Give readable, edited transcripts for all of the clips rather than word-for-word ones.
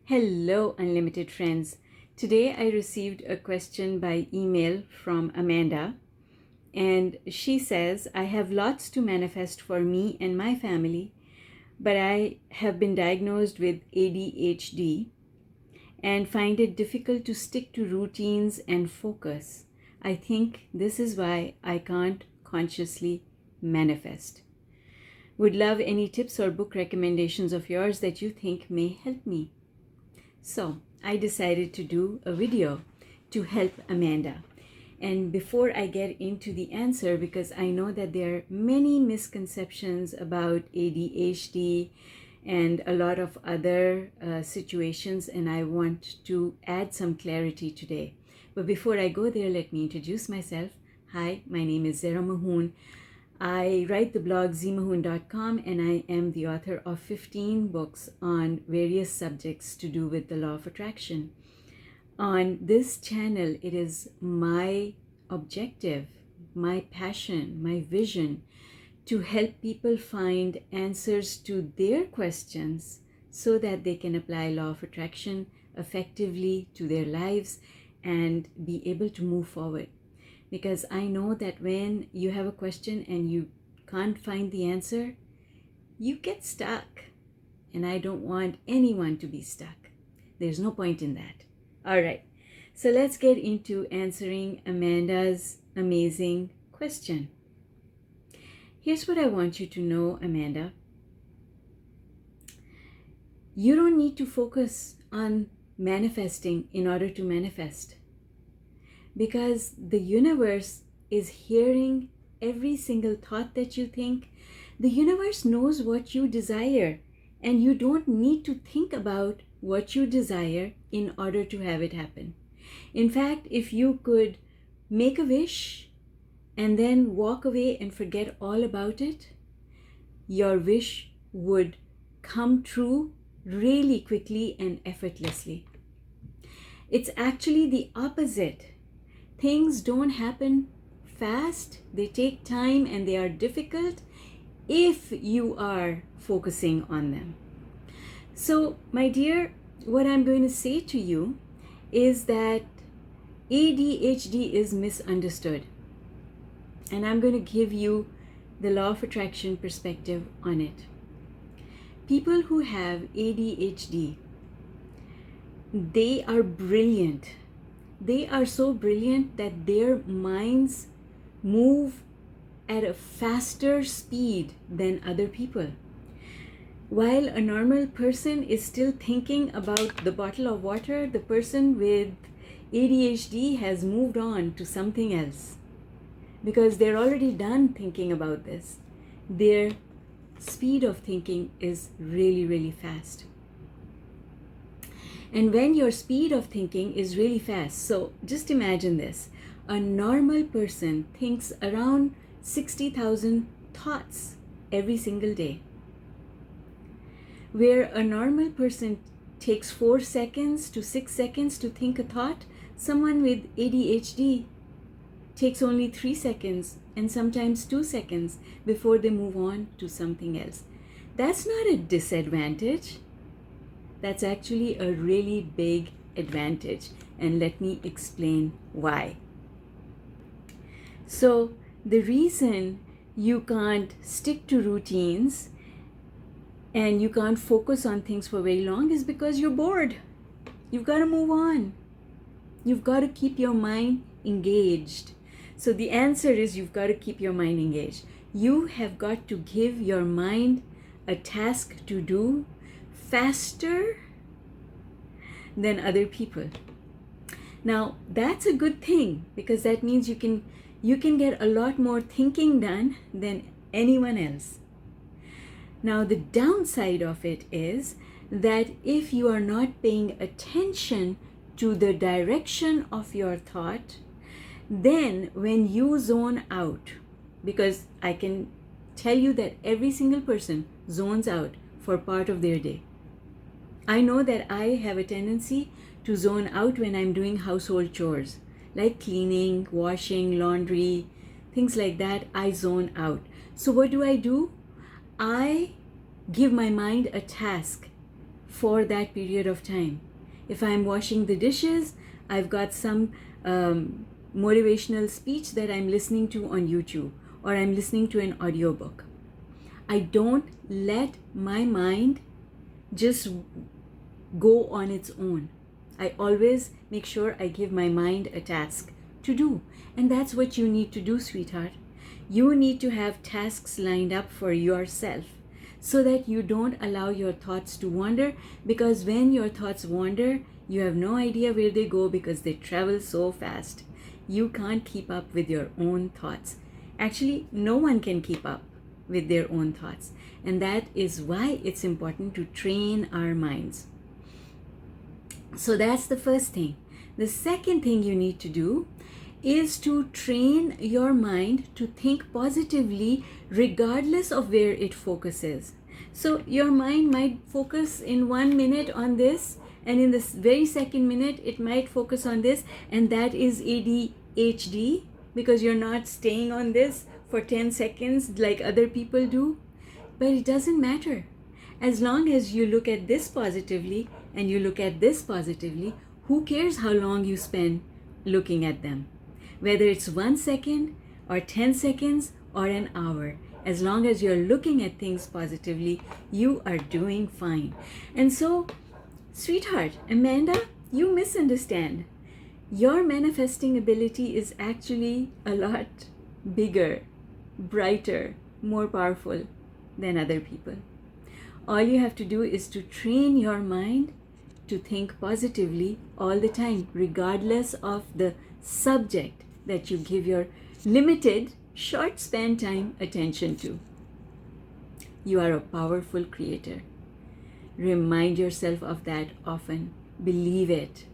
Hello, unlimited friends. Today I received a question by email from Amanda, and she says, I have lots to manifest for me and my family, but I have been diagnosed with ADHD and find it difficult to stick to routines and focus. I think this is why I can't consciously manifest. Would love any tips or book recommendations of yours that you think may help me. So I decided to do a video to help Amanda. And before I get into the answer, because I know that there are many misconceptions about ADHD and a lot of other situations, and I want to add some clarity today. But before I go there, let me introduce myself. Hi, my name is ZMAHOON. I write the blog ZMAHOON.com, and I am the author of 15 books on various subjects to do with the law of attraction. On this channel, it is my objective, my passion, my vision to help people find answers to their questions so that they can apply law of attraction effectively to their lives and be able to move forward. Because I know that when you have a question and you can't find the answer, you get stuck. And I don't want anyone to be stuck. There's no point in that. All right, so let's get into answering Amanda's amazing question. Here's what I want you to know, Amanda. You don't need to focus on manifesting in order to manifest. Because the universe is hearing every single thought that you think. The universe knows what you desire, and you don't need to think about what you desire in order to have it happen. In fact, if you could make a wish and then walk away and forget all about it, your wish would come true really quickly and effortlessly. It's actually the opposite. Things don't happen fast, they take time, and they are difficult if you are focusing on them. So, my dear, what I'm going to say to you is that ADHD is misunderstood. And I'm going to give you the law of attraction perspective on it. People who have ADHD, they are brilliant. They are so brilliant that their minds move at a faster speed than other people. While a normal person is still thinking about the bottle of water, the person with ADHD has moved on to something else because they're already done thinking about this. Their speed of thinking is really, really fast. And when your speed of thinking is really fast, so just imagine this. A normal person thinks around 60,000 thoughts every single day. Where a normal person takes 4 seconds to 6 seconds to think a thought, someone with ADHD takes only 3 seconds and sometimes 2 seconds before they move on to something else. That's not a disadvantage. That's actually a really big advantage, and let me explain why. So the reason you can't stick to routines and you can't focus on things for very long is because you're bored. You've got to move on. You've got to keep your mind engaged. So the answer is you've got to keep your mind engaged. You have got to give your mind a task to do faster than other people. Now that's a good thing because that means you can get a lot more thinking done than anyone else. Now the downside of it is that if you are not paying attention to the direction of your thought, then when you zone out, because I can tell you that every single person zones out for part of their day. I know that I have a tendency to zone out when I'm doing household chores, like cleaning, washing, laundry, things like that. I zone out. So what do? I give my mind a task for that period of time. If I'm washing the dishes, I've got some motivational speech that I'm listening to on YouTube, or I'm listening to an audiobook. I don't let my mind just go on its own. I always make sure I give my mind a task to do. And that's what you need to do, sweetheart. You need to have tasks lined up for yourself so that you don't allow your thoughts to wander, because when your thoughts wander, you have no idea where they go because they travel so fast. You can't keep up with your own thoughts. Actually, no one can keep up with their own thoughts. And that is why it's important to train our minds. So that's the first thing. The second thing you need to do is to train your mind to think positively regardless of where it focuses. So your mind might focus in 1 minute on this, and in this very second minute it might focus on this, and that is ADHD, because you're not staying on this for 10 seconds like other people do. But it doesn't matter. As long as you look at this positively and you look at this positively, who cares how long you spend looking at them? Whether it's 1 second or 10 seconds or an hour, as long as you're looking at things positively, you are doing fine. And so, sweetheart, Amanda, you misunderstand. Your manifesting ability is actually a lot bigger, brighter, more powerful than other people. All you have to do is to train your mind to think positively all the time, regardless of the subject that you give your limited, short span time attention to. You are a powerful creator. Remind yourself of that often. Believe it.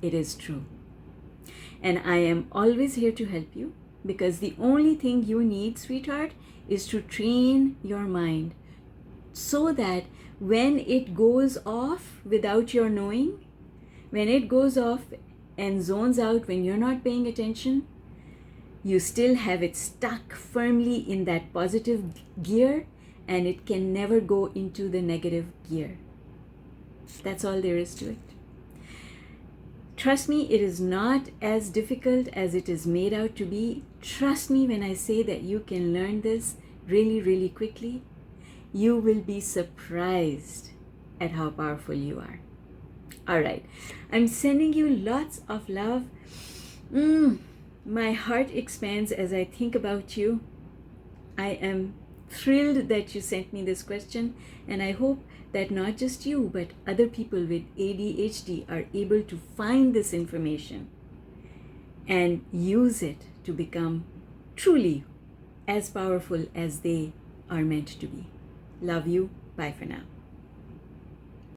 It is true. And I am always here to help you, because the only thing you need, sweetheart, is to train your mind so that when it goes off without your knowing, when it goes off and zones out when you're not paying attention, you still have it stuck firmly in that positive gear, and it can never go into the negative gear. That's all there is to it. Trust me, it is not as difficult as it is made out to be. Trust me when I say that you can learn this really, really quickly. You will be surprised at how powerful you are. All right. I'm sending you lots of love. My heart expands as I think about you. I am thrilled that you sent me this question, and I hope that not just you, but other people with ADHD are able to find this information and use it to become truly as powerful as they are meant to be. Love you. Bye for now.